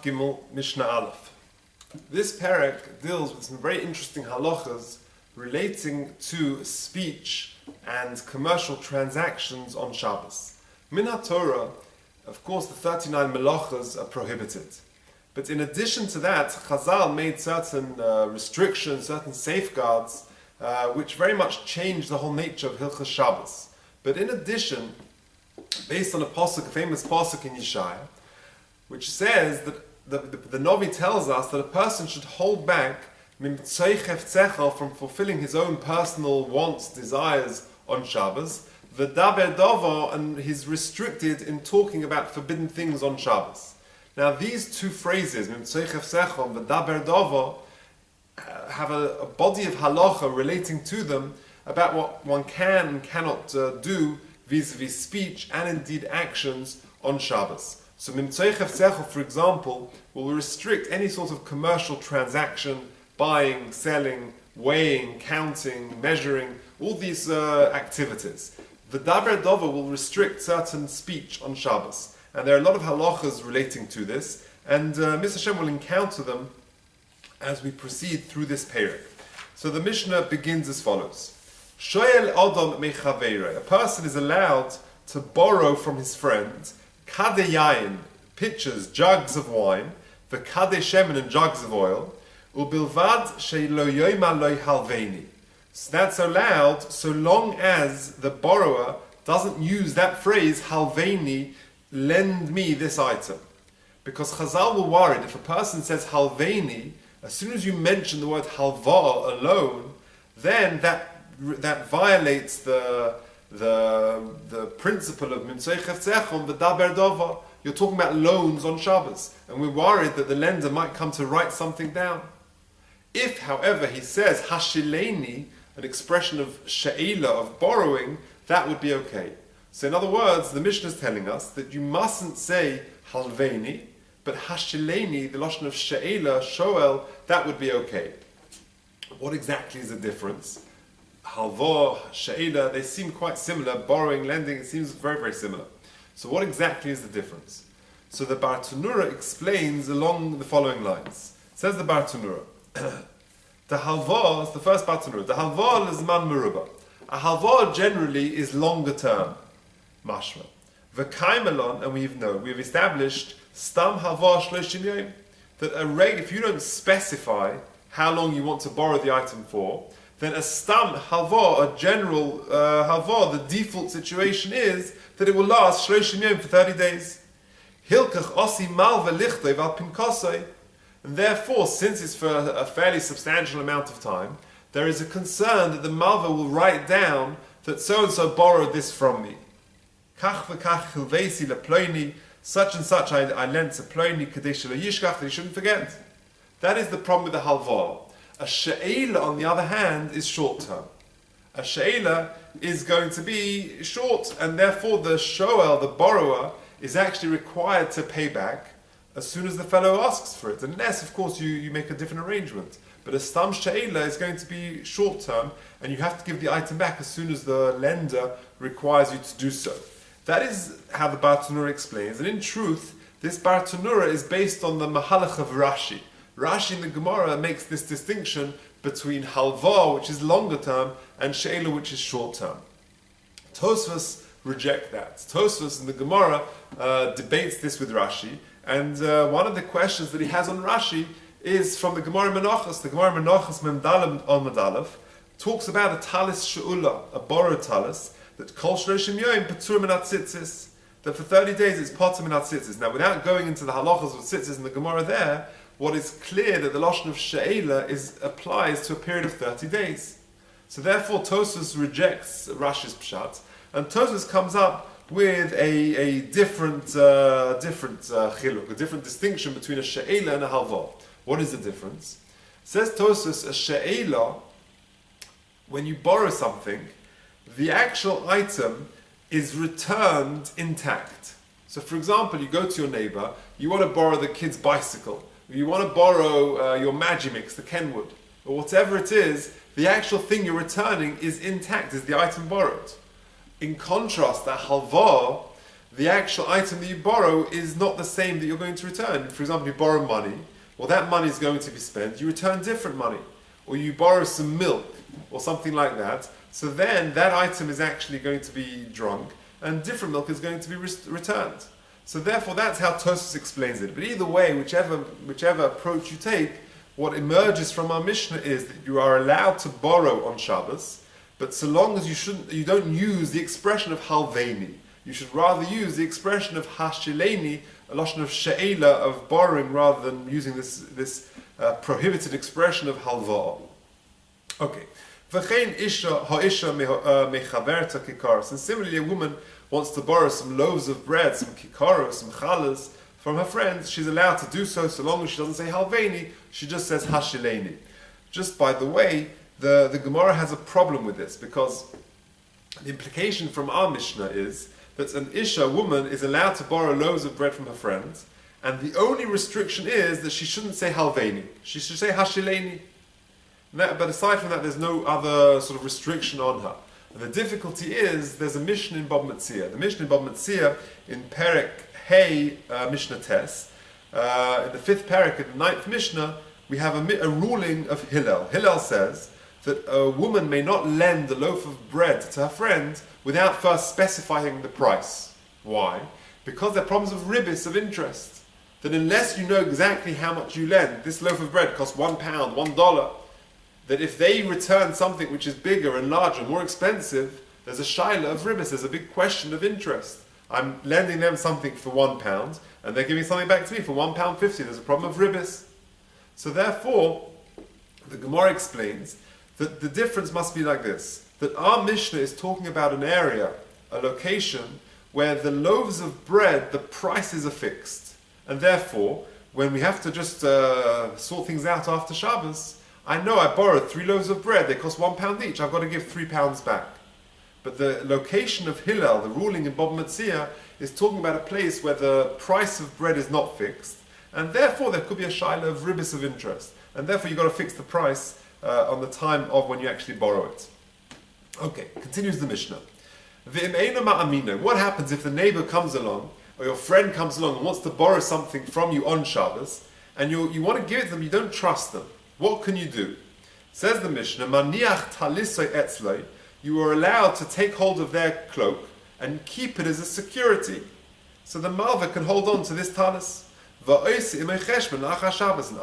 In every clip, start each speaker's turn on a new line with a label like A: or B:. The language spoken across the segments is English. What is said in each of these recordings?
A: Daf Gimel Mishnah Aleph. This parak deals with some very interesting halachas relating to speech and commercial transactions on Shabbos. Min HaTorah, of course, the 39 melachas are prohibited. But in addition to that, Chazal made certain restrictions, certain safeguards, which very much changed the whole nature of Hilchas Shabbos. But in addition, based on a famous pasuk in Yeshaya, which says that the Novi tells us that a person should hold back from fulfilling his own personal wants, desires on Shabbos, v'daber dovo, and he's restricted in talking about forbidden things on Shabbos. Now these two phrases, v'daber dovo, have a body of halacha relating to them about what one can and cannot do vis-a-vis speech and indeed actions on Shabbos. So for example, will restrict any sort of commercial transaction, buying, selling, weighing, counting, measuring, all these activities. The Daber Dova will restrict certain speech on Shabbos. And there are a lot of halachas relating to this, and Mr. Hashem will encounter them as we proceed through this period. So the Mishnah begins as follows. Shoel Adam mechaveirei. A person is allowed to borrow from his friend kade yayin, pitchers, jugs of wine, the kade shemen, and jugs of oil, ubilvad sheilo yoima loy halveini. So that's allowed so long as the borrower doesn't use that phrase halveini, lend me this item. Because Chazal were worried if a person says halveini, as soon as you mention the word halva alone, then that violates the principle of Mitzvah Chefzechon, the Daber Dova. You're talking about loans on Shabbos, and we're worried that the lender might come to write something down. If, however, he says Hashileni, an expression of she'ela, of borrowing, that would be okay. So in other words, the Mishnah is telling us that you mustn't say Halveni, but Hashileni, the lashon of she'ela, shoel, that would be okay. What exactly is the difference? Halva, she'ela, they seem quite similar. Borrowing, lending, it seems very, very similar. So what exactly is the difference? So the Bar Tanura explains along the following lines. Says the Bar Tanura, the halva is the first Bar Tanura. The halva is man meruba. A halva generally is longer term. Mashma. V'kaimelon, and we've established stam halva shloshim yom, that if you don't specify how long you want to borrow the item for, then a stam halva, a general halva, the default situation is that it will last shloshim yom, for 30 days. Hilkach osi malva lichtov al pinkosoi. And therefore, since it's for a fairly substantial amount of time, there is a concern that the malva will write down that so-and-so borrowed this from me. Kach v'kach chilvesi leploini, such and such I lent to ploni kadesh lo yishkach, that he shouldn't forget. That is the problem with the halva. A she'ela, on the other hand, is short-term. A she'ela is going to be short, and therefore the shoel, the borrower, is actually required to pay back as soon as the fellow asks for it, unless, of course, you make a different arrangement. But a stam she'ela is going to be short-term, and you have to give the item back as soon as the lender requires you to do so. That is how the Bar Tanura explains, and in truth, this Bar Tanura is based on the Mahalach of Rashi. Rashi in the Gemara makes this distinction between halva, which is longer term, and she'ela, which is short term. Tosfos reject that. Tosfos in the Gemara debates this with Rashi, and one of the questions that he has on Rashi is from the Gemara Menachos. The Gemara Menachos Memdalim on Medalef talks about a talis she'ula, a borrowed talis, that kol shloshim yom paturim min atzitzis, that for 30 days it's patur min atzitzis. Now, without going into the halachas of tzitzis in the Gemara there, what is clear that the lashon of she'ela applies to a period of 30 days. So therefore Tosfos rejects Rashi's pshat, and Tosfos comes up with a different chiluk, a different distinction between a she'ela and a halva. What is the difference? Says Tosfos, a she'ela, when you borrow something, the actual item is returned intact. So for example, you go to your neighbor, you want to borrow the kid's bicycle, you want to borrow your Magimix, the Kenwood, or whatever it is, the actual thing you're returning is intact, is the item borrowed. In contrast, a halva, the actual item that you borrow is not the same that you're going to return. For example, you borrow money, well, that money is going to be spent, you return different money. Or you borrow some milk, or something like that, so then that item is actually going to be drunk, and different milk is going to be returned. So therefore, that's how Tosfos explains it. But either way, whichever approach you take, what emerges from our Mishnah is that you are allowed to borrow on Shabbos, but so long as you don't use the expression of halveini. You should rather use the expression of hashileni, a lashon of she'ela, of borrowing, rather than using this prohibited expression of halva. Okay. V'chein isha ha'isha mechaverta kikaros. And similarly, a woman wants to borrow some loaves of bread, some kikaros, some chalas from her friends. She's allowed to do so long as she doesn't say halveini, she just says hashileni. Just by the way, the Gemara has a problem with this, because the implication from our Mishnah is that an isha, woman, is allowed to borrow loaves of bread from her friends, and the only restriction is that she shouldn't say halveini. She should say hashileni. But aside from that, there's no other sort of restriction on her. And the difficulty is, there's a Mishnah in Bab Metzia. The Mishnah in Bab Metzia, in Perek Hey Mishnah Tes, in the 5th Perek, in the 9th Mishnah, we have a ruling of Hillel. Hillel says that a woman may not lend a loaf of bread to her friend without first specifying the price. Why? Because there are problems of ribis, of interest. That unless you know exactly how much you lend, this loaf of bread costs £1, $1, that if they return something which is bigger and larger, more expensive, there's a shaila of ribis, there's a big question of interest. I'm lending them something for £1, and they're giving something back to me for £1.50. There's a problem of ribis. So therefore, the Gemara explains that the difference must be like this, that our Mishnah is talking about an area, a location, where the loaves of bread, the prices are fixed. And therefore, when we have to just sort things out after Shabbos, I know I borrowed 3 loaves of bread, they cost £1 each, I've got to give £3 back. But the location of Hillel, the ruling in Bab Metzia, is talking about a place where the price of bread is not fixed, and therefore there could be a shaila of ribis of interest, and therefore you've got to fix the price on the time of when you actually borrow it. Okay, continues the Mishnah. What happens if the neighbor comes along, or your friend comes along and wants to borrow something from you on Shabbos, and you want to give it to them, you don't trust them? What can you do? Says the Mishnah, Maniach talisoi etzloi, you are allowed to take hold of their cloak and keep it as a security. So the malva can hold on to this talis. And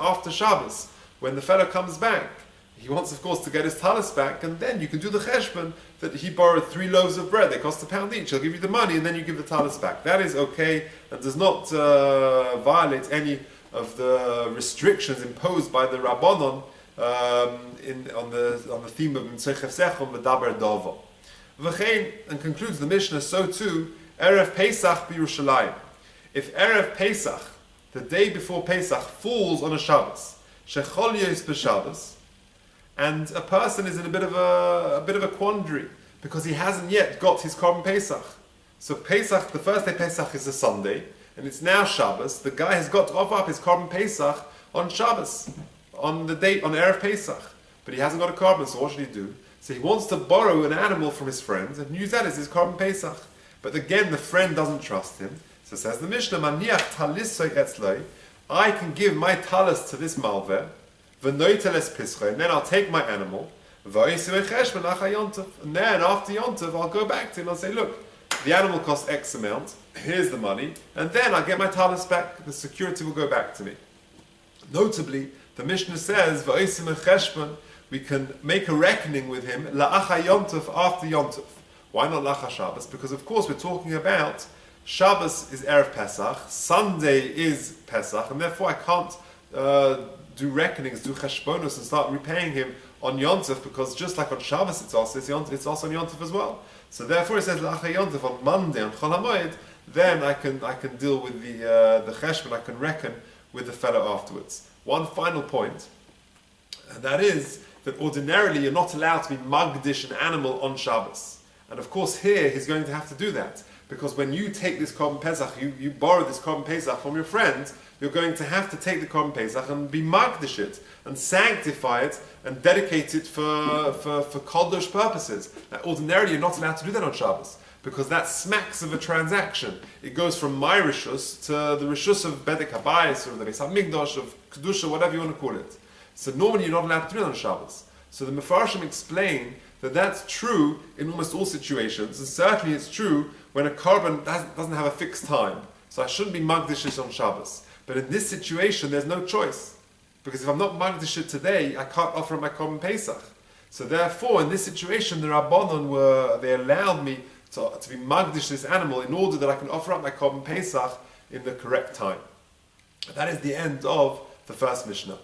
A: after Shabbos, when the fellow comes back, he wants, of course, to get his talis back, and then you can do the cheshbon that he borrowed 3 loaves of bread, they cost £1 each, he'll give you the money, and then you give the talis back. That is okay, and does not violate any of the restrictions imposed by the Rabbanon on the theme of Mesechus Sechom v'daber dovo. V'chein, and concludes the Mishnah, so too, Erev Pesach b'Yerushalayim. If Erev Pesach, the day before Pesach, falls on a Shabbos, shechol yos b'Shabbos, and a person is in a bit of a quandary because he hasn't yet got his Korban Pesach. So Pesach, the first day Pesach is a Sunday, and it's now Shabbos. The guy has got to offer up his Korban Pesach on Shabbos, on the date, on Erev Pesach. But he hasn't got a Korban, so what should he do? So he wants to borrow an animal from his friends and use that as his Korban Pesach. But again, the friend doesn't trust him. So says the Mishnah, Maniach talisoi etzloi, I can give my talis to this malveh, v'noiteles pischa, and then I'll take my animal, and then after Yontav, I'll go back to him and say, look, the animal costs X amount, here's the money, and then I'll get my talis back, the security will go back to me. Notably, the Mishnah says, we can make a reckoning with him, la'acha Yontav, after Yontav. Why not la'acha Shabbos? Because of course we're talking about Shabbos is Erev Pesach, Sunday is Pesach, and therefore I can't do reckonings, do cheshbonos, and start repaying him on Yontav, because just like on Shabbos it's also on Yontav as well. So therefore it says la'acha Yontav on Monday, on Chol HaMoed, then I can deal with the cheshbon, I can reckon with the fellow afterwards. One final point, and that is that ordinarily you're not allowed to be magdish an animal on Shabbos. And of course here he's going to have to do that, because when you take this Korban Pesach, you borrow this Korban Pesach from your friend, you're going to have to take the Korban Pesach and be magdish it, and sanctify it, and dedicate it for Kodesh purposes. Now, ordinarily you're not allowed to do that on Shabbos, because that smacks of a transaction. It goes from my rishus to the rishus of Bedek Habayis or the Reis HaMikdash, of Kedusha, whatever you want to call it. So normally you're not allowed to do it on Shabbos. So the Mefarshim explain that that's true in almost all situations, and certainly it's true when a korban doesn't have a fixed time. So I shouldn't be magdish on Shabbos. But in this situation, there's no choice. Because if I'm not magdish today, I can't offer my korban Pesach. So therefore, in this situation, the Rabbanon they allowed me to be magdish this animal in order that I can offer up my korban Pesach in the correct time. That is the end of the first Mishnah.